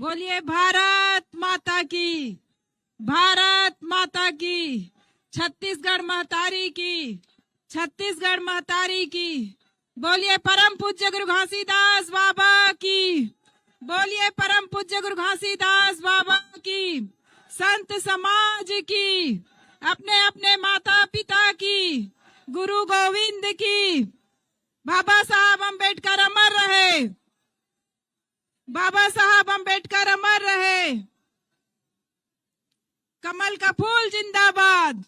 बोलिए भारत माता की, भारत माता की, छत्तीसगढ़ महतारी की, छत्तीसगढ़ महतारी की। बोलिए परम पूज्य गुरु घासीदास बाबा की, बोलिए परम पूज्य गुरु घासीदास बाबा की, संत समाज की, अपने अपने माता पिता की, गुरु गोविंद की। बाबा साहब अम्बेडकर अमर रहे, बाबा साहब अम्बेडकर अमर रहे। कमल का फूल जिंदाबाद,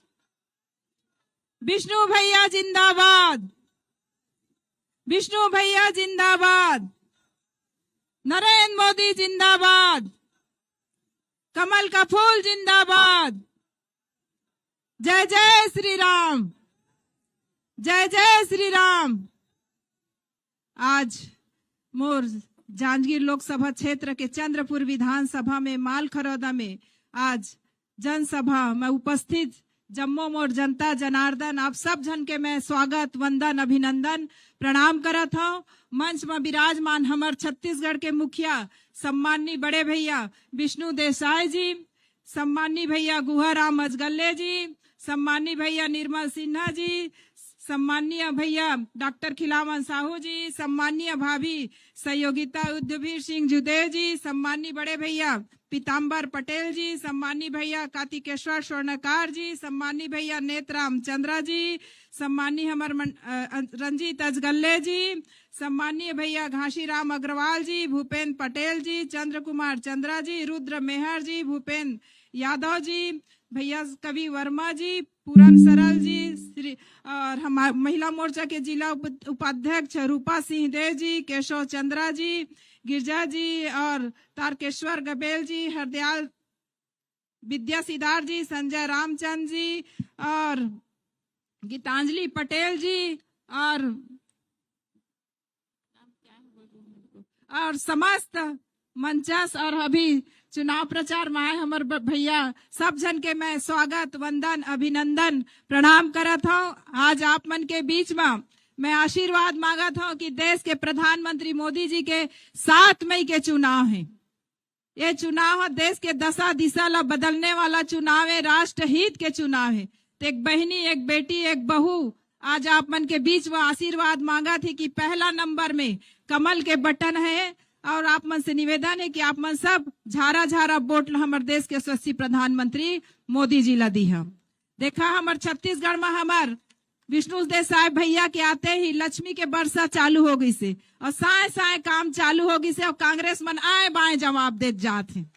विष्णु भैया जिंदाबाद, विष्णु भैया जिंदाबाद, नरेंद्र मोदी जिंदाबाद, कमल का फूल जिंदाबाद। जय जय श्री राम, जय जय श्री राम। आज मोर जांजगीर लोकसभा क्षेत्र के चंद्रपुर विधानसभा में मालखरौदा में आज जनसभा में उपस्थित जम्मो मोर जनता जनार्दन आप सब जन के मैं स्वागत वंदन अभिनंदन प्रणाम करत हूँ। मंच में विराजमान हमार छत्तीसगढ़ के मुखिया सम्माननीय बड़े भैया विष्णु देसाई जी, सम्माननीय भैया गुहाराम अजगल्ले जी, सम्माननीय भैया निर्मल सिन्हा जी, सम्माननीय भैया डॉक्टर खिलावन साहू जी, सम्माननीय भाभी सहयोगिता उद्धवीर सिंह जुदेव जी, सम्माननीय बड़े भैया पीताम्बर पटेल जी, सम्माननीय भैया कार्तिकेश्वर स्वर्णकार जी, सम्माननीय भैया नेतराम चंद्रा जी, सम्माननीय हमार रंजीत अजगल्ले जी, सम्माननीय भैया घासीराम अग्रवाल जी, भूपेंद्र पटेल जी, चंद्र कुमार चंद्रा जी, रुद्र मेहर जी, भूपेंद्र यादव जी, भैया कवि वर्मा जी, पूरन सरल जी, श्री और हमारे महिला मोर्चा के जिला उपाध्यक्ष रूपा सिंह देव जी, केशव चंद्रा जी, गिरजा जी और तारकेश्वर गबेल जी, हरदयाल विद्या सिद्धार्थ जी, संजय रामचंद्र जी और गीतांजलि पटेल जी और समस्त मंचस और अभी चुनाव प्रचार में आए हमारे भैया सब जन के मैं स्वागत वंदन अभिनंदन प्रणाम करत हूँ। आज आप मन के बीच में मैं आशीर्वाद मांगत हूँ कि देश के प्रधानमंत्री मोदी जी के 7 मई के चुनाव है। ये चुनाव देश के दशा दिशा ला बदलने वाला चुनाव है, राष्ट्र हित के चुनाव है। तो एक बहनी, एक बेटी, एक बहू आज आप मन के बीच में आशीर्वाद मांगा थी कि पहला नंबर में कमल के बटन है और आप मन से निवेदन है कि आप मन सब झारा झारा वोट हमारे देश के यशस्वी प्रधानमंत्री मोदी जी ला दी हम। देखा हमारे छत्तीसगढ़ में हमार विष्णु देसाई भैया के आते ही लक्ष्मी के वर्षा चालू हो गई से और साए साए काम चालू हो गई से और कांग्रेस मन आए बाएं जवाब दे जाते हैं।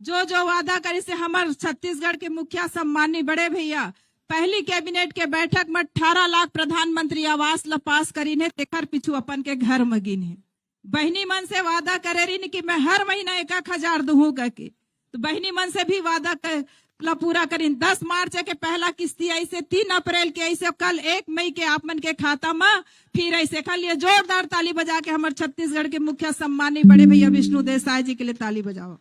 जो जो वादा करे से हमारे छत्तीसगढ़ के मुखिया सम्माननीय बड़े भैया पहली कैबिनेट के बैठक में 18 लाख प्रधानमंत्री आवास ला पास करी ने, तेखर पिछू अपन के घर में गिन है। बहनी मन से वादा करे रही कि मैं हर महीना 1,000 दूँ करके, तो बहनी मन से भी वादा ला पूरा करी। 10 मार्च के पहला किस्ती ऐसे, 3 अप्रैल के ऐसे, कल 1 मई के आप मन के खाता में फिर ऐसे। कल ये जोरदार ताली बजा के हमारे छत्तीसगढ़ के मुखिया सम्माननीय बड़े भैया विष्णु देसाई जी के लिए ताली बजाओ।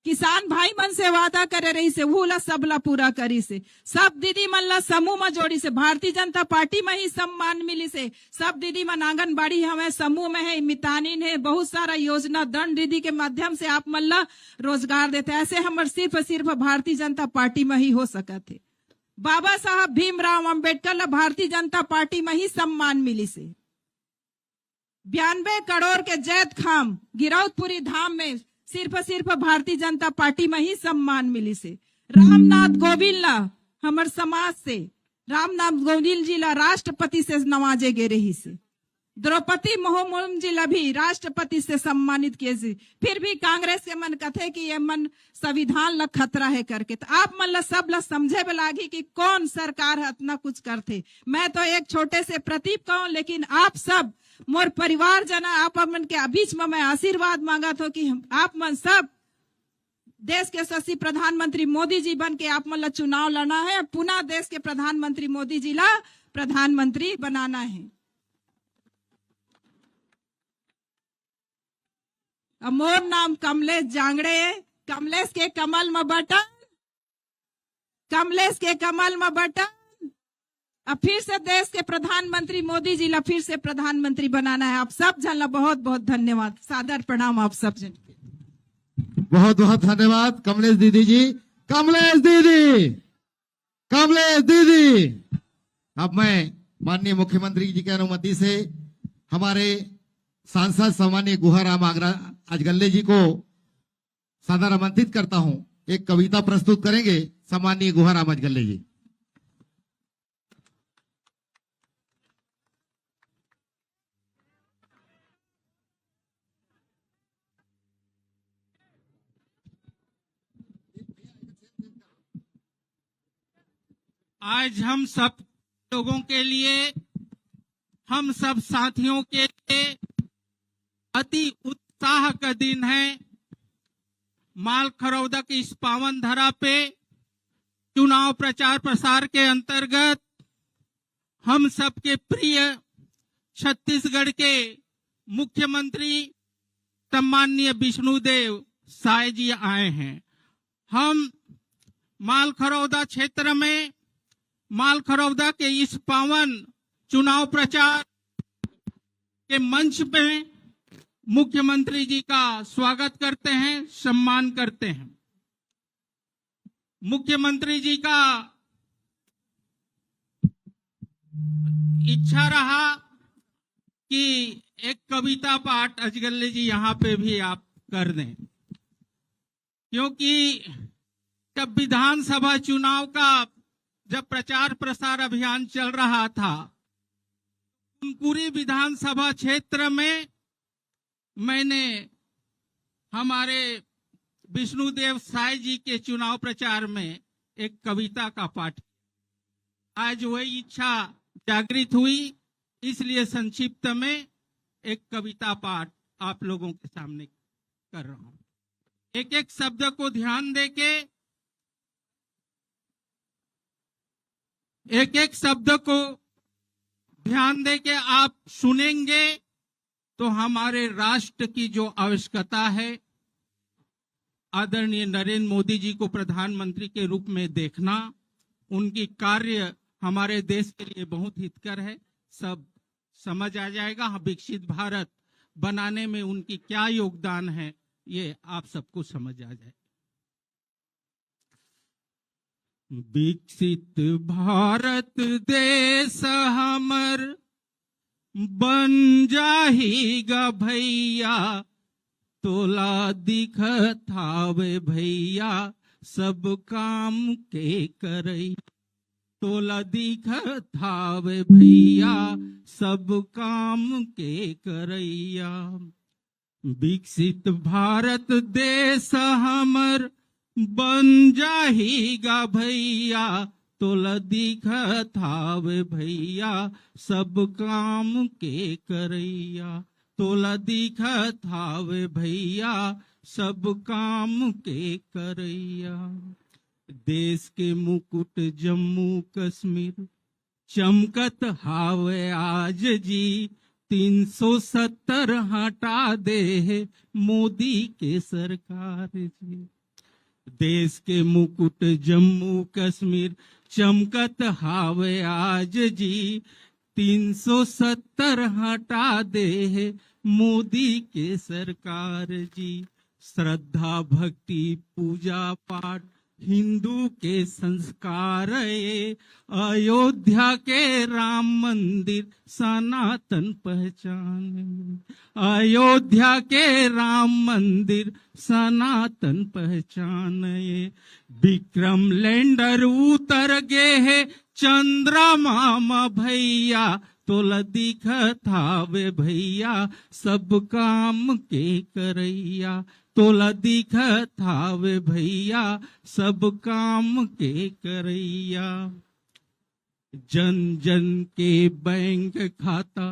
किसान भाई मन से वादा करे रही से वो ला सब ला पूरा करी से, सब दीदी मन ला समूह में जोड़ी से, भारतीय जनता पार्टी में ही सम्मान मिली से, सब दीदी मन आंगनबाड़ी हमें समूह में है, मितानिन है, बहुत सारा योजना दंड दीदी के माध्यम से आप मन ला रोजगार देते। ऐसे हमारे सिर्फ भारतीय जनता पार्टी में ही हो सका थे। बाबा साहब भीमराव अम्बेडकर ला भारतीय जनता पार्टी में ही सम्मान मिली से। 92 करोड़ के जैत खाम गिरौदपुरी धाम में सिर्फ भारतीय जनता पार्टी में ही सम्मान मिली से। रामनाथ कोविंद ला हमार समाज से, रामनाथ कोविंद जी ला राष्ट्रपति से नवाजे गे रही से। द्रौपदी मुर्मू जी ला भी राष्ट्रपति से सम्मानित किए से। फिर भी कांग्रेस के मन कथे कि ये मन संविधान ला खतरा है करके। तो आप मन ला सब ला समझे में लागी कि कौन सरकार है इतना कुछ करते। मैं तो एक छोटे से प्रतीक कहूं, लेकिन आप सब मोर परिवार जना आप मन के बीच में मैं आशीर्वाद मांगा था कि आप मन सब देश के यशस्वी प्रधानमंत्री मोदी जी बन के आप मन ला चुनाव लड़ना है, पुनः देश के प्रधानमंत्री मोदी जी ला प्रधानमंत्री बनाना है। मोर नाम कमलेश जांगड़े है। कमलेश के कमल में बटन, कमलेश के कमल में बटन, अब फिर से देश के प्रधानमंत्री मोदी जी ला फिर से प्रधानमंत्री बनाना है। आप सब जन ला बहुत बहुत धन्यवाद, सादर प्रणाम आप सब जन। बहुत बहुत धन्यवाद कमलेश दीदी जी। कमलेश दीदी, कमलेश दीदी। अब मैं माननीय मुख्यमंत्री जी की अनुमति से हमारे सांसद सम्मानीय गुहाराम अजगल्ले जी को सादर आमंत्रित करता हूं। एक कविता प्रस्तुत करेंगे सम्मानीय गुहाराम अजगल्ले जी। आज हम सब लोगों के लिए, हम सब साथियों के लिए अति उत्साह का दिन है। माल खरौदा की इस पावन धरा पे चुनाव प्रचार प्रसार के अंतर्गत हम सबके प्रिय छत्तीसगढ़ के मुख्यमंत्री सम्माननीय विष्णुदेव साय जी आए हैं। हम माल खरौदा क्षेत्र में माल खरौदा के इस पावन चुनाव प्रचार के मंच पे मुख्यमंत्री जी का स्वागत करते हैं, सम्मान करते हैं। मुख्यमंत्री जी का इच्छा रहा कि एक कविता पाठ अजगल्ले जी यहाँ पे भी आप कर दें, क्योंकि जब विधानसभा चुनाव का जब प्रचार प्रसार अभियान चल रहा था, पूरी विधानसभा क्षेत्र में मैंने हमारे विष्णुदेव साय जी के चुनाव प्रचार में एक कविता का पाठ। आज वही इच्छा जागृत हुई, इसलिए संक्षिप्त में एक कविता पाठ आप लोगों के सामने कर रहा हूं। एक एक शब्द को ध्यान देके, एक एक शब्द को ध्यान देके आप सुनेंगे तो हमारे राष्ट्र की जो आवश्यकता है, आदरणीय नरेंद्र मोदी जी को प्रधानमंत्री के रूप में देखना, उनकी कार्य हमारे देश के लिए बहुत हितकर है, सब समझ आ जाएगा। विकसित भारत बनाने में उनकी क्या योगदान है, ये आप सबको समझ आ जाए। विकसित भारत देश हमर बन जाहीगा भैया, तोला दिखत हावे भैया सब काम के करई। तोला दिखत हावे भैया सब काम के करैया। विकसित भारत देश हमर बन जाहीगा भैया, तोला दिखत हावे भैया सब काम के करैया। तोला दिखत हावे भैया सब काम के करैया। देश के मुकुट जम्मू कश्मीर चमकत हावे आज जी, 370 हटा दे मोदी के सरकार जी। देश के मुकुट जम्मू कश्मीर चमकत हावे आज जी, 370 हटा दे मोदी के सरकार जी। श्रद्धा भक्ति पूजा पाठ हिंदू के संस्कार, ये अयोध्या के राम मंदिर सनातन पहचान। अयोध्या के राम मंदिर सनातन पहचान। ये विक्रम लैंडर उतर गए है चंद्रमा भैया, तोला दिखत हावे भैया सब काम के करैया। तोला दिखत हावे भैया सब काम के करैया। जन जन के बैंक खाता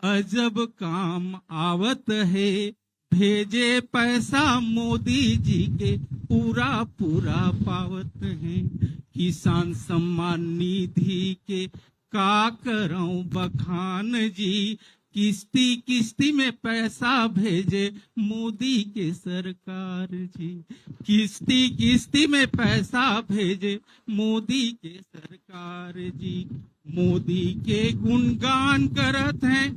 अजब काम आवत है, भेजे पैसा मोदी जी के पूरा पूरा पावत है। किसान सम्मान निधि के का करऊं बखान जी, किस्ती किस्ती में पैसा भेजे मोदी के सरकार जी। किस्ती किस्ती में पैसा भेजे मोदी के सरकार जी। मोदी के गुणगान करत हैं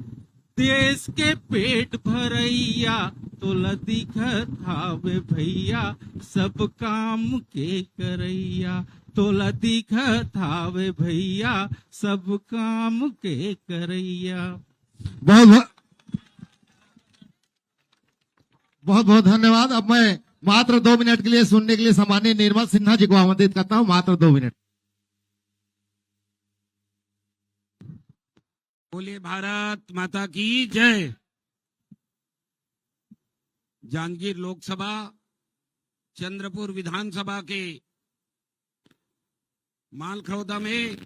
देश के पेट भरैया, तोला दिखत हावे भैया सब काम के करैया। तोला दिखत हावे भैया सब काम के करैया। बहुत बहुत धन्यवाद। अब मैं मात्र 2 मिनट के लिए सुनने के लिए सम्माननीय निर्मल सिन्हा जी को आमंत्रित करता हूं। मात्र 2 मिनट। बोले भारत माता की जय। जांजगीर लोकसभा, चंद्रपुर विधानसभा के मालखरौदा में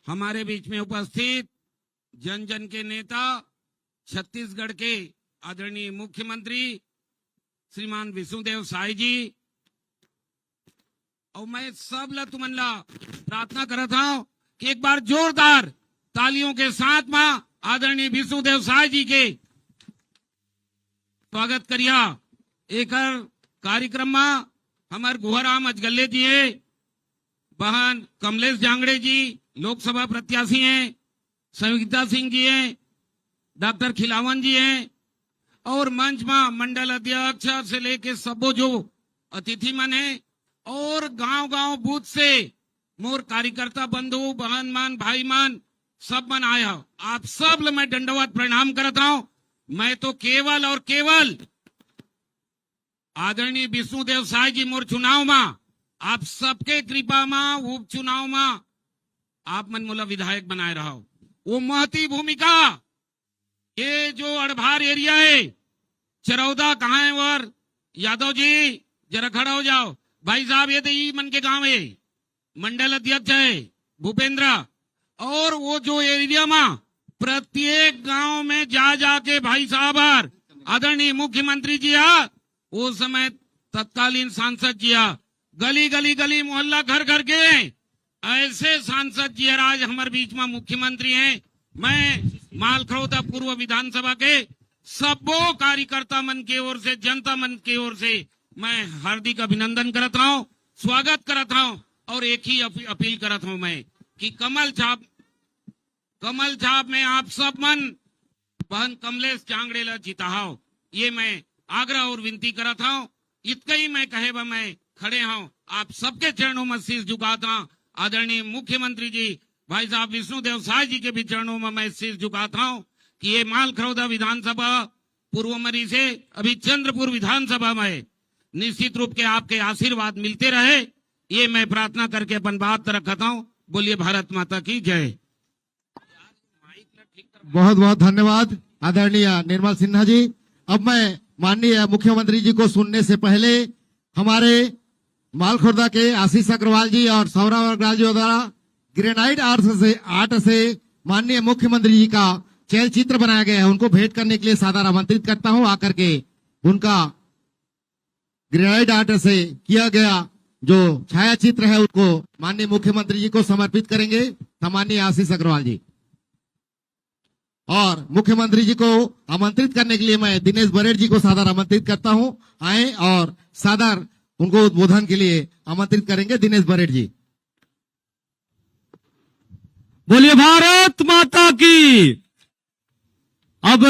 हमारे बीच में उपस्थित जन जन के नेता, छत्तीसगढ़ के आदरणीय मुख्यमंत्री श्रीमान विष्णुदेव साय जी, और मैं सब ला तुमन ला प्रार्थना करता हूं कि एक बार जोरदार तालियों के साथ मां आदरणीय विष्णुदेव साय जी के स्वागत करिया। एक कार्यक्रम में हमारे गुहराम अजगल्ले जी है, बहन कमलेश जांगड़े जी लोकसभा प्रत्याशी हैं, संयुक्ता सिंह जी हैं, डॉक्टर खिलावन जी हैं, और मंच में मंडल अध्यक्ष से लेके सबो जो अतिथि मन है, और गांव गांव बूथ से मोर कार्यकर्ता बंधु बहन मान भाई मान सब मन आया। आप सब ल मैं दंडवत प्रणाम करता हूं। मैं तो केवल और केवल आदरणीय विष्णुदेव साय जी मोर चुनाव में आप सबके कृपा में उपचुनाव में आप मन मोला विधायक बनाए रहो। वो महती भूमिका, ये जो अड़भार एरिया है, चरौदा कहाँ है वर यादव जी जरा खड़ा हो जाओ। भाई साहब ये तो ई मन के गांव है, मंडल अध्यक्ष है भूपेंद्र, और वो जो एरिया में प्रत्येक गांव में जा जाके भाई साहब आदरणीय मुख्यमंत्री जी आ, वो समय तत्कालीन सांसद जी आ, गली गली गली मोहल्ला घर घर के ऐसे सांसद जी आज हमारे बीच में मुख्यमंत्री हैं। मैं मालखरौदा पूर्व विधानसभा के सबो कार्यकर्ता मन के ओर से, जनता मन के ओर से मैं हार्दिक अभिनंदन करता हूं, स्वागत करता हूं, और एक ही अपील करता हूं मैं कि कमल छाप में आप सब मन बहन कमलेश जांगड़े ला जिताओ, ये मैं आग्रह और विनती करता हूं। इतना ही मैं कहे बा मैं खड़े हूं, आप सबके चरणों में शीश झुकाता हूं। आदरणीय मुख्यमंत्री जी भाई साहब विष्णुदेव साय जी के भी चरणों में मैं शीश झुकाता हूं कि ये मालखरौदा विधानसभा पूर्व मरी से अभी चंद्रपुर विधानसभा में निश्चित रूप के आपके आशीर्वाद मिलते रहे, ये मैं प्रार्थना करके अपन बात रखता हूं। बोलिए भारत माता की जय। बहुत बहुत धन्यवाद आदरणीय निर्मल सिन्हा जी। अब मैं माननीय मुख्यमंत्री जी को सुनने से पहले हमारे मालखुर्दा के आशीष अग्रवाल जी और सौरभ अग्रवाल जी द्वारा ग्रेनाइट आर्ट से माननीय मुख्यमंत्री जी का चैल चित्र बनाया गया है, उनको भेंट करने के लिए सादर आमंत्रित करता हूं। आकर के उनका ग्रेनाइट आर्ट से किया गया जो छाया चित्र है उनको माननीय मुख्यमंत्री जी को समर्पित करेंगे सामान्य आशीष अग्रवाल जी। और मुख्यमंत्री जी को आमंत्रित करने के लिए मैं दिनेश बरेड जी को सादर आमंत्रित करता हूं, आए और सादर उनको उद्बोधन के लिए आमंत्रित करेंगे दिनेश बरेड जी। बोलिए भारत माता की। अब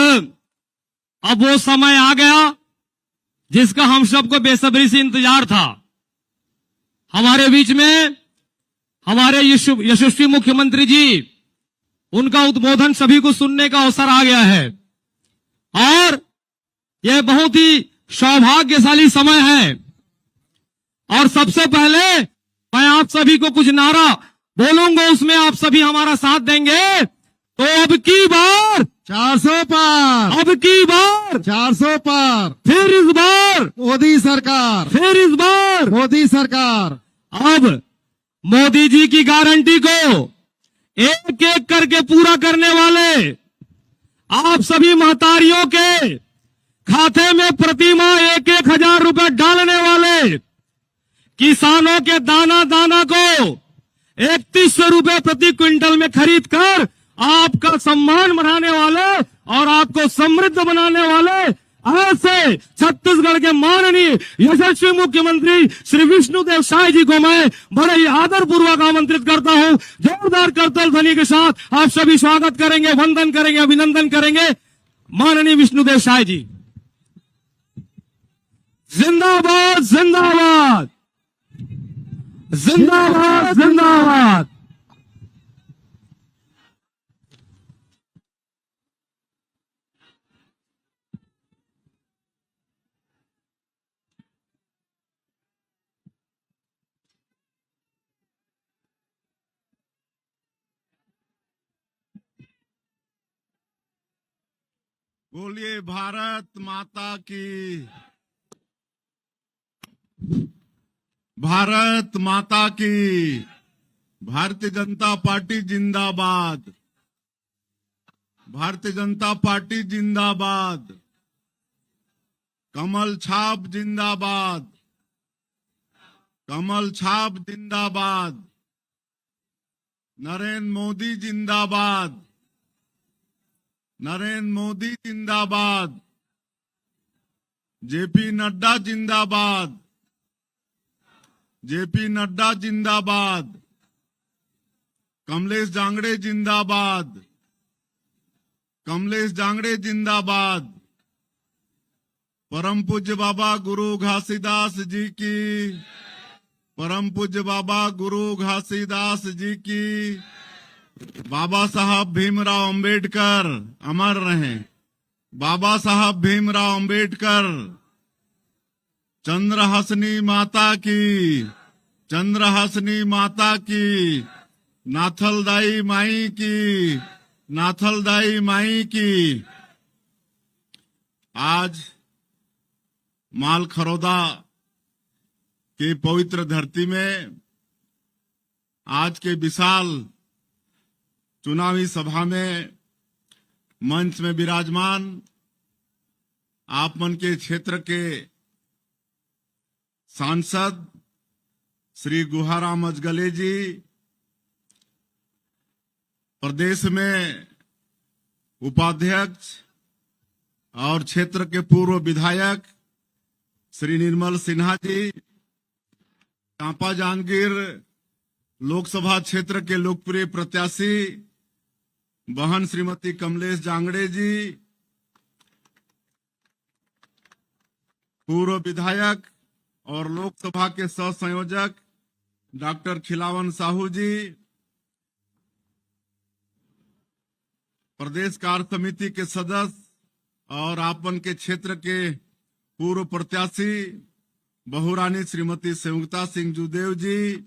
वो समय आ गया जिसका हम सबको बेसब्री से इंतजार था। हमारे बीच में हमारे यशस्वी मुख्यमंत्री जी, उनका उद्बोधन सभी को सुनने का अवसर आ गया है, और यह बहुत ही सौभाग्यशाली समय है। और सबसे पहले मैं आप सभी को कुछ नारा बोलूंगा, उसमें आप सभी हमारा साथ देंगे। तो अब की बार 400 पार, अब की बार 400 पार, फिर इस बार मोदी सरकार, फिर इस बार मोदी सरकार। अब मोदी जी की गारंटी को एक एक करके पूरा करने वाले, आप सभी महतारियों के खाते में प्रतिमाह 1,000 रुपए डालने वाले, किसानों के दाना दाना को 3100 रुपए प्रति क्विंटल में खरीद कर आपका सम्मान बढ़ाने वाले और आपको समृद्ध बनाने वाले ऐसे छत्तीसगढ़ के माननीय यशस्वी मुख्यमंत्री श्री विष्णुदेव साय जी को मैं बड़े ही आदर पूर्वक आमंत्रित करता हूं। जोरदार करतल ध्वनि के साथ आप सभी स्वागत करेंगे, वंदन करेंगे, अभिनंदन करेंगे माननीय विष्णुदेव साय जी। जिंदाबाद जिंदाबाद जिंदाबाद जिंदाबाद। बोलिए भारत माता की, भारत माता की। भारतीय जनता पार्टी जिंदाबाद, भारतीय जनता पार्टी जिंदाबाद। कमल छाप जिंदाबाद, कमल छाप जिंदाबाद। नरेंद्र मोदी जिंदाबाद, नरेंद्र मोदी जिंदाबाद। जेपी नड्डा जिंदाबाद, जेपी नड्डा जिंदाबाद। कमलेश जांगड़े जिंदाबाद, कमलेश जांगड़े जिंदाबाद। परम पूज्य बाबा गुरु घासीदास जी की, परम पूज्य बाबा गुरु घासीदास जी की। बाबा साहब भीमराव अंबेडकर अमर रहें, बाबा साहब भीमराव अंबेडकर। चंद्रहसनी माता की, चंद्रहसनी माता की। नाथलदाई माई की, नाथलदाई माई की। आज माल खरोदा की पवित्र धरती में आज के विशाल चुनावी सभा में मंच में विराजमान आप मन के क्षेत्र के सांसद श्री गुहाराम अजगले जी, प्रदेश में उपाध्यक्ष और क्षेत्र के पूर्व विधायक श्री निर्मल सिन्हा जी, कांपा जांजगीर लोकसभा क्षेत्र के लोकप्रिय प्रत्याशी बहन श्रीमती कमलेश जांगड़े जी, पूर्व विधायक और लोकसभा के सह संयोजक डॉक्टर खिलावन साहू जी, प्रदेश कार्य समिति के सदस्य और आपन के क्षेत्र के पूर्व प्रत्याशी बहुरानी श्रीमती संयुक्ता सिंह जुदेव जी,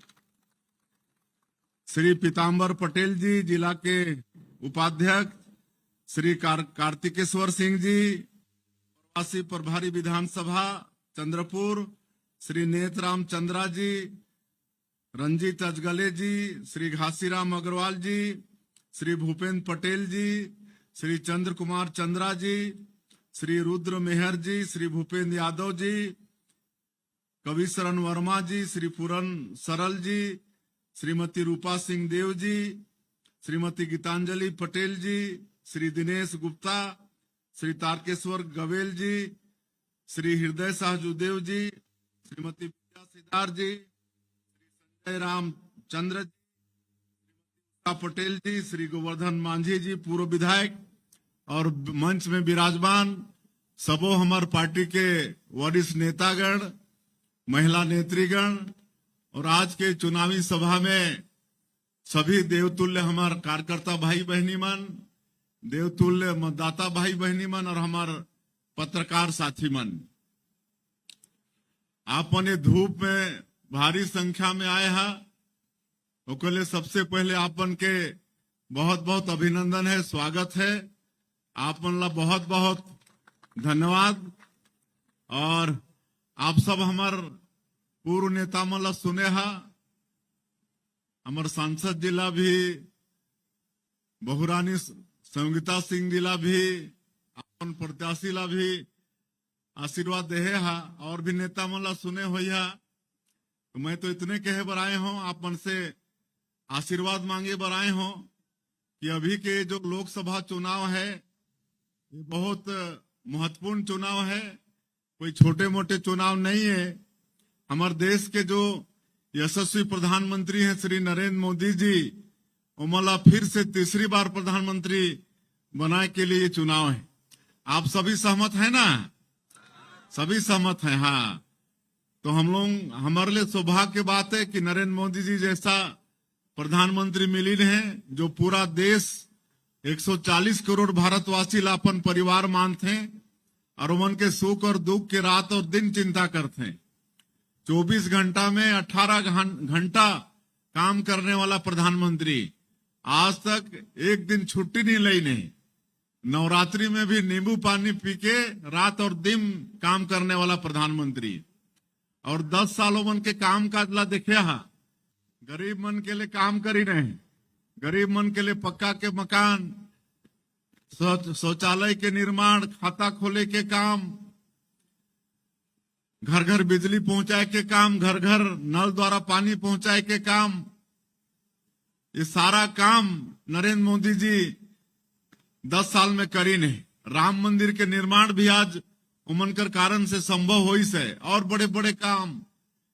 श्री पीताम्बर पटेल जी, जिला के उपाध्यक्ष श्री कार्तिकेश्वर सिंह जी, प्रवासी प्रभारी विधानसभा चंद्रपुर श्री नेतराम चंद्रा जी, रंजीत अजगले जी, श्री घासीराम अग्रवाल जी, श्री भूपेंद्र पटेल जी, श्री चंद्र कुमार चंद्रा जी, श्री रुद्र मेहर जी, श्री भूपेंद्र यादव जी, कवि शरण वर्मा जी, श्री पूरन सरल जी, श्रीमती रूपा सिंह देव जी, श्रीमती गीतांजलि पटेल जी, श्री दिनेश गुप्ता, श्री तारकेश्वर गवेल जी, श्री हृदय शाह जुदेव जी, श्रीमती विद्या सिद्धार जी, श्री संजय राम चंद्र जी, पटेल जी, श्री गोवर्धन मांझी जी, पूर्व विधायक और मंच में विराजमान सबो हमार पार्टी के वरिष्ठ नेतागण, महिला नेत्रीगण और आज के चुनावी सभा में सभी देवतुल्य हमार कार्यकर्ता भाई बहनी मन, देवतुल्य मतदाता भाई बहनी मन और हमार पत्रकार साथी मन, आपने धूप में भारी संख्या में आए हैं। ओके लिए सबसे पहले आपन के बहुत बहुत अभिनंदन है, स्वागत है। आपन ला बहुत बहुत धन्यवाद। और आप सब हमार पूर्व नेता मन ला सुने हा, हमार सांसद जिला भी बहुरानी संगीता सिंह जिला भी अपन प्रत्याशी ला भी आशीर्वाद दे हा और भी नेता मन ला सुने हो। तो मैं तो इतने कहे बर आए हूं, आप मन से आशीर्वाद मांगे बर आए हो कि अभी के जो लोकसभा चुनाव है ये बहुत महत्वपूर्ण चुनाव है, कोई छोटे मोटे चुनाव नहीं है। हमारे देश के जो यशस्वी प्रधानमंत्री हैं श्री नरेंद्र मोदी जी, उमला फिर से तीसरी बार प्रधानमंत्री बनाने के लिए ये चुनाव है। आप सभी सहमत हैं ना? सभी सहमत हैं? हाँ। तो हम लोग, हमारे लिए सौभाग्य की बात है कि नरेंद्र मोदी जी जैसा प्रधानमंत्री मिली हैं, जो पूरा देश 140 करोड़ भारतवासी लापन परिवार मानते हैं और उनके सुख और दुख के रात और दिन चिंता करते हैं। 24 घंटा में 18 घंटा काम करने वाला प्रधानमंत्री, आज तक एक दिन छुट्टी नहीं ली नहीं। नवरात्रि में भी नींबू पानी पी के रात और दिन काम करने वाला प्रधानमंत्री। और 10 सालों मन के काम काज ला देखे हा, गरीब मन के लिए काम करी रहे, गरीब मन के लिए पक्का के मकान, शौचालय के निर्माण, खाता खोले के काम, घर घर बिजली पहुंचाए के काम, घर घर नल द्वारा पानी पहुंचाए के काम, ये सारा काम नरेंद्र मोदी जी 10 साल में करी नहीं। राम मंदिर के निर्माण भी आज उमनकर कारण से संभव हुई से, और बड़े बड़े काम,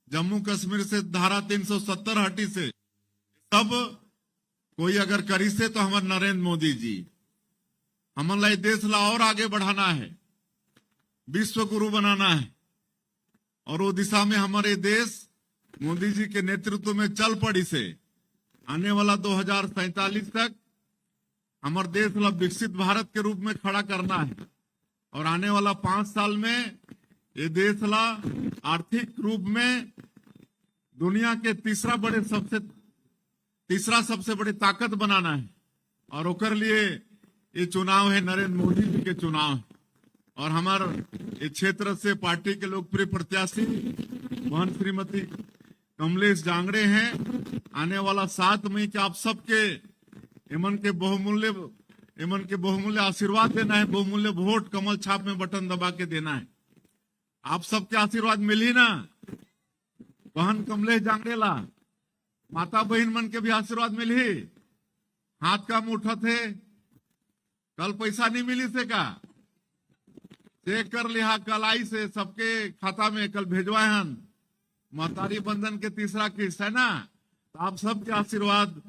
जम्मू कश्मीर से धारा 370 हटी से, सब कोई अगर करी से तो हमारे नरेंद्र मोदी जी। हमारे देश ला और आगे बढ़ाना है, विश्व गुरु बनाना है, और वो दिशा में हमारे देश मोदी जी के नेतृत्व में चल पड़ी से आने वाला 2047 तक हमारे देश ला विकसित भारत के रूप में खड़ा करना है। और आने वाला 5 साल में ये देश ला आर्थिक रूप में दुनिया के तीसरा सबसे बड़ी ताकत बनाना है। और ओकर लिए ये चुनाव है, नरेंद्र मोदी जी के चुनाव है। और हमारे इस क्षेत्र से पार्टी के लोकप्रिय प्रत्याशी बहन श्रीमती कमलेश जांगड़े हैं। आने वाला 7 मई के आप सबके इमन के बहुमूल्य आशीर्वाद देना है, बहुमूल्य वोट कमल छाप में बटन दबा के देना है। आप सबके आशीर्वाद मिली ना? बहन कमलेश जांगड़े ला, माता बहन मन के भी आशीर्वाद मिली? हाथ का मुठा थे, कल पैसा नहीं मिली से का? चेक कर लिया, कल आई से सबके खाता में कल भेजवाए हन। महतारी बंधन के तीसरा किस्त है ना? तो आप सबके आशीर्वाद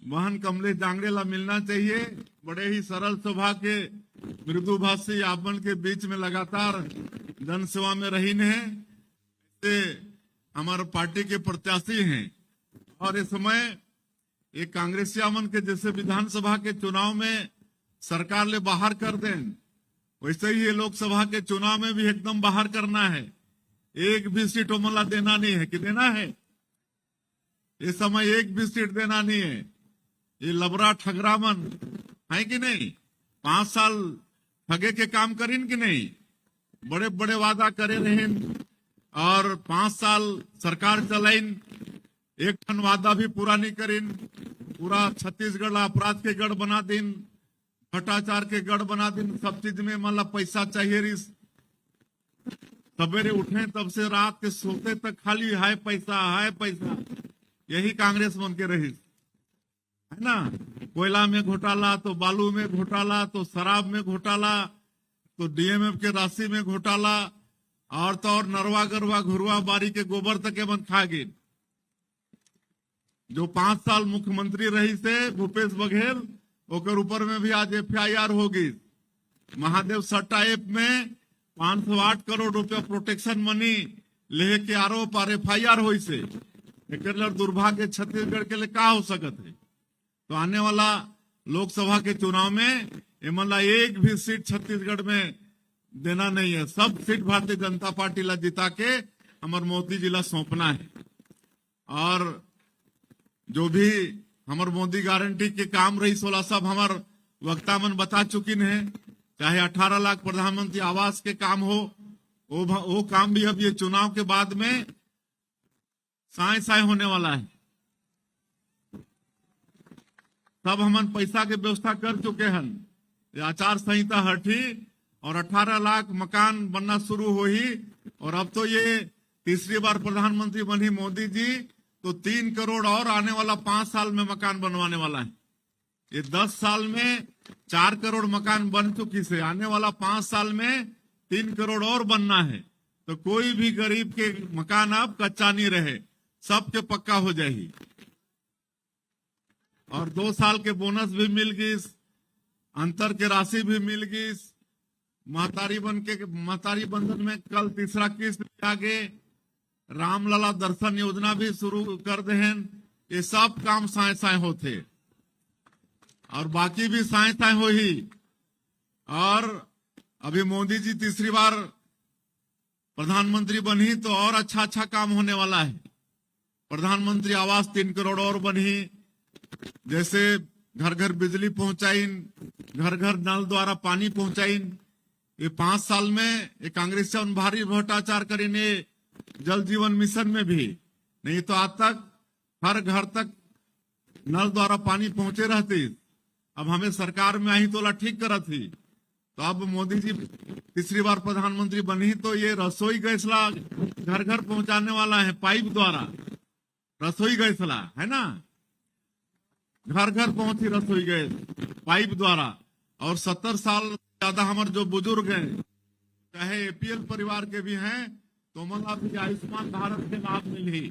बहन कमलेश जांगड़े ला मिलना चाहिए। बड़े ही सरल स्वभाव के मृदु भाषी आपन के बीच में लगातार जन सेवा में रही है। हमारे पार्टी के प्रत्याशी हैं और इस समय एक कांग्रेसिया मन के जैसे विधानसभा के चुनाव में सरकार ले बाहर कर दें, वैसे ही ये लोकसभा के चुनाव में भी एकदम बाहर करना है। एक भी सीट ओमला देना नहीं है कि देना है? इस समय एक भी सीट देना नहीं है। ये लबरा ठगरा मन है कि नहीं? 5 साल ठगे के काम करीन कि नहीं? बड़े बड़े वादा करे रहे और 5 साल सरकार चलाइन, एक ठन वादा भी पूरा नहीं करीन। पूरा छत्तीसगढ़ अपराध के गढ़ बना दिन, भ्रष्टाचार के गढ़ बना दिन। सब चीज में मतलब पैसा चाहिए रिस। सवेरे उठे तब से रात के सोते तक खाली है पैसा। यही कांग्रेस मन के रही है ना? कोयला में घोटाला, तो बालू में घोटाला, तो शराब में घोटाला, तो डीएमएफ के राशि में घोटाला, और तो और नरवा गरवा घुरवा बारी के गोबर तक मन खा गए। जो 5 साल मुख्यमंत्री रही से भूपेश बघेल, ओकर ऊपर में भी आज FIR होगी। महादेव सट्टा ऐप में 508 करोड़ रुपया प्रोटेक्शन मनी लेहे के आरोप और FIR हुई से। एक दुर्भाग्य छत्तीसगढ़ के लिए क्या हो सकत है? तो आने वाला लोकसभा के चुनाव में इमला एक भी सीट छत्तीसगढ़ में देना नहीं है। सब सीट भारतीय जनता पार्टी ला जिता के हमारे मोदी जी ला सौंपना है। और जो भी हमारे मोदी गारंटी के काम रही सोला सब हमारे वक्ता मन बता चुकी है। चाहे 18 लाख प्रधानमंत्री आवास के काम हो, वो काम भी अब ये चुनाव के बाद में साय होने वाला है। सब हम पैसा के व्यवस्था कर चुके हैं। आचार संहिता हटी और 18 लाख मकान बनना शुरू हो ही। और अब तो ये तीसरी बार प्रधानमंत्री बनी मोदी जी, तो 3 करोड़ और आने वाला 5 साल में मकान बनवाने वाला है। ये 10 साल में 4 करोड़ मकान बन चुकी से, आने वाला 5 साल में 3 करोड़ और बनना है। तो कोई भी गरीब के मकान अब कच्चा नहीं रहे, सबके पक्का हो जाएगी। और 2 साल के बोनस भी मिल गई, अंतर के राशि भी मिल गई। महतारी बंधन में कल तीसरा किस्त आगे, रामलला दर्शन योजना भी शुरू कर देहन। ये सब काम साए साए होते और बाकी भी साए साए हो ही। और अभी मोदी जी तीसरी बार प्रधानमंत्री बनी तो और अच्छा अच्छा काम होने वाला है। प्रधानमंत्री आवास 3 करोड़ और बनी, जैसे घर घर बिजली पहुंचाइन, घर घर नल द्वारा पानी पहुंचाइन। ये 5 साल में ये कांग्रेस से भारी भ्रष्टाचार करीने जल जीवन मिशन में भी नहीं तो आज तक हर घर तक नल द्वारा पानी पहुंचे रहती। अब हमें सरकार में आई तो ला ठीक करा थी। तो अब मोदी जी तीसरी बार प्रधानमंत्री बनी तो ये रसोई गैस ला घर घर पहुंचाने वाला है, पाइप द्वारा रसोई गैस ला, है ना, घर घर पहुंची रसोई गैस पाइप द्वारा। और 70 साल ज्यादा हमारे जो बुजुर्ग हैं, चाहे एपीएल परिवार के भी हैं, तो मतलब भी आयुष्मान भारत के लाभ मिली।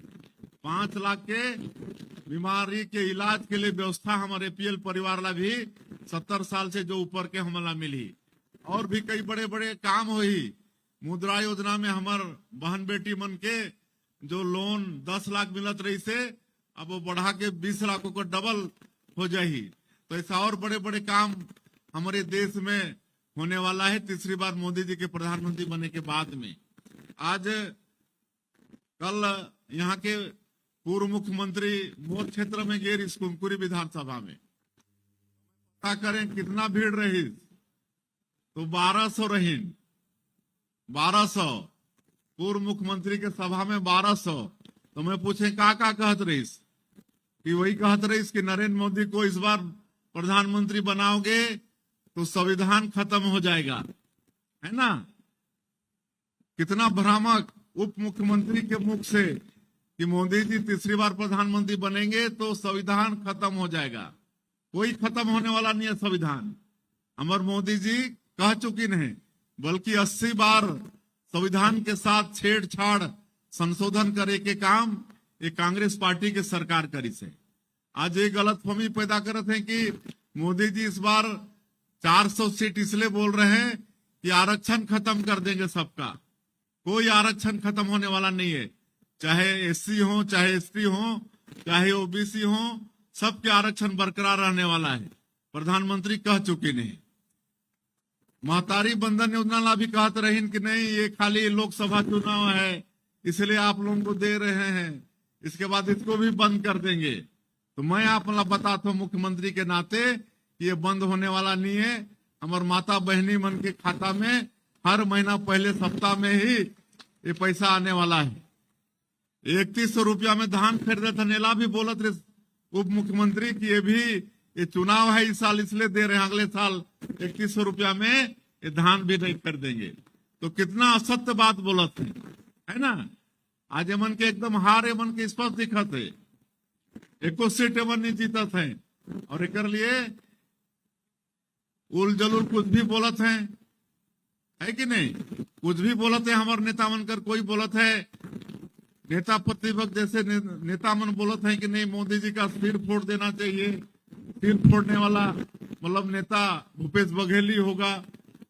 5 लाख के बीमारी के इलाज के लिए व्यवस्था हमारे एपीएल परिवार ला भी 70 साल से जो ऊपर के हमला मिली। और भी कई बड़े बड़े काम हुई। मुद्रा योजना में हमार बहन बेटी मन के जो लोन 10 लाख मिलत रही से, अब वो बढ़ा के 20 लाखों को डबल हो जाही। तो ऐसा और बड़े बड़े काम हमारे देश में होने वाला है तीसरी बार मोदी जी के प्रधानमंत्री बनने के बाद में। आज कल यहाँ के पूर्व मुख्यमंत्री मोर क्षेत्र में गए इस कुमकुरी विधानसभा में, क्या करें कितना भीड़ रही, तो 1200 रही, 1200 पूर्व मुख्यमंत्री के सभा में 1200। तो मैं पूछे का कहत रहीस, कि वही कहत रहीस कि नरेंद्र मोदी को इस बार प्रधानमंत्री बनाओगे तो संविधान खत्म हो जाएगा, है ना। कितना भ्रामक उप मुख्यमंत्री के मुख से कि मोदी जी तीसरी बार प्रधानमंत्री बनेंगे तो संविधान खत्म हो जाएगा। कोई खत्म होने वाला नहीं है संविधान। अमर मोदी जी कह चुकी नहीं, बल्कि 80 बार संविधान के साथ छेड़छाड़ संशोधन करे के काम ये कांग्रेस पार्टी के सरकार करी से। आज ये गलतफहमी पैदा करते हैं कि मोदी जी इस बार 400 सीट इसलिए बोल रहे हैं कि आरक्षण खत्म कर देंगे सबका। कोई आरक्षण खत्म होने वाला नहीं है, चाहे एससी हो, चाहे एसटी हो, चाहे ओबीसी हो, सबके आरक्षण बरकरार रहने वाला है। प्रधानमंत्री कह चुके नहीं। महतारी बंधन योजना ला भी कहते रही कि नहीं ये खाली लोकसभा चुनाव है इसलिए आप लोगों को दे रहे हैं, इसके बाद इसको भी बंद कर देंगे। तो मैं आप लोग बताता हूँ मुख्यमंत्री के नाते ये बंद होने वाला नहीं है। हमारे माता बहनी मन के खाता में हर महीना पहले सप्ताह में ही ये पैसा आने वाला है। 3100 रुपया में धान खरीदे थे, नेला भी बोलत रहे उप मुख्यमंत्री की ये भी ये चुनाव है इस साल इसलिए दे रहे हैं, अगले साल 3100 रुपया में ये धान भी नहीं खरीदेंगे। तो कितना असत्य बात बोलत है ना। आज मन के एकदम हार मन के स्पष्ट दिखत है, एको सीट मन नहीं जीतत है। और एक लिए उल जलूल कुछ भी बोलत है कि नहीं, कुछ भी बोलत है हमारे नेता मन कर। कोई बोलत है नेता प्रतिपक्ष जैसे नेता मन बोलत है कि नहीं मोदी जी का सिर फोड़ देना चाहिए, सिर फोड़ने वाला मतलब नेता भूपेश बघेल होगा।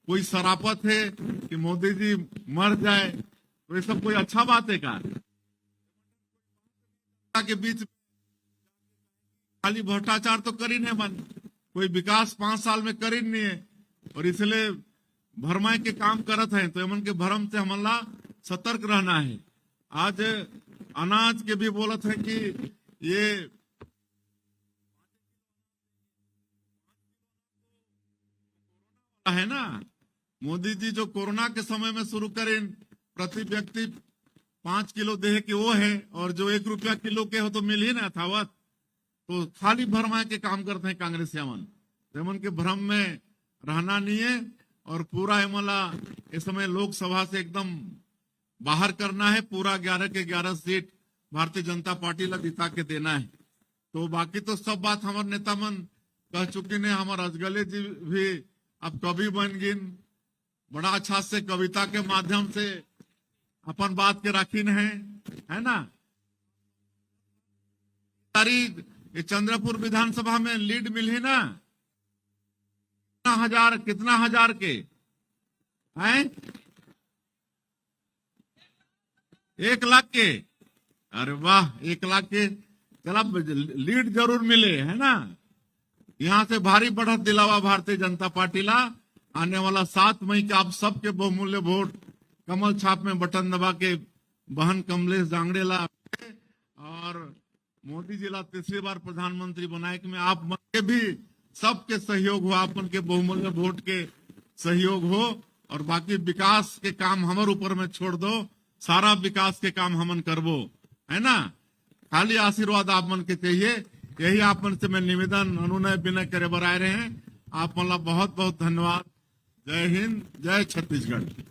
कोई शराफत है कि मोदी जी मर जाए, तो ये सब कोई अच्छा बात है का के बीच खाली भ्रष्टाचार तो करी नहीं मन, कोई विकास 5 साल में करी नहीं है और इसलिए भरमाए के काम करत है। तो एमन के भरम से हमला सतर्क रहना है। आज अनाज के भी बोलत है कि ये है ना, मोदी जी जो कोरोना के समय में शुरू करें प्रति व्यक्ति 5 किलो देह के वो है, और जो 1 रुपया किलो के हो तो मिल ही ना था। तो खाली भरमाए के काम करते हैं कांग्रेस एमन के भ्रम में रहना नहीं है। और पूरा एमला इस समय लोकसभा से एकदम बाहर करना है। पूरा 11 के 11 सीट भारतीय जनता पार्टी ला जिता के देना है। तो बाकी तो सब बात हमारे नेता मन कह चुकी ने हमार अजगले जी भी अब कवि बन गिन, बड़ा अच्छा से कविता के माध्यम से अपन बात के राखीन है ना। सारी ये चंद्रपुर विधानसभा में लीड मिली ना, कितना हजार के हैं, 1 लाख के। अरे वाह, 1 लाख के, चला लीड जरूर मिले है ना। यहाँ से भारी बढ़त दिलावा भारतीय जनता पार्टी ला। आने वाला 7 मई के आप सबके बहुमूल्य वोट कमल छाप में बटन दबा के बहन कमलेश जांगड़े ला और मोदी जी ला तीसरी बार प्रधानमंत्री बनाए के में आप मन के भी सबके सहयोग हो, आपन के बहुमूल्य वोट के सहयोग हो। और बाकी विकास के काम हमारे ऊपर में छोड़ दो, सारा विकास के काम हमन करबो है ना। खाली आशीर्वाद आप मन के चाहिए, यही आप मन से मैं निवेदन अनुनय विनय करे बर आए रहे हैं। आप मन ला बहुत बहुत धन्यवाद। जय हिंद, जय छत्तीसगढ़।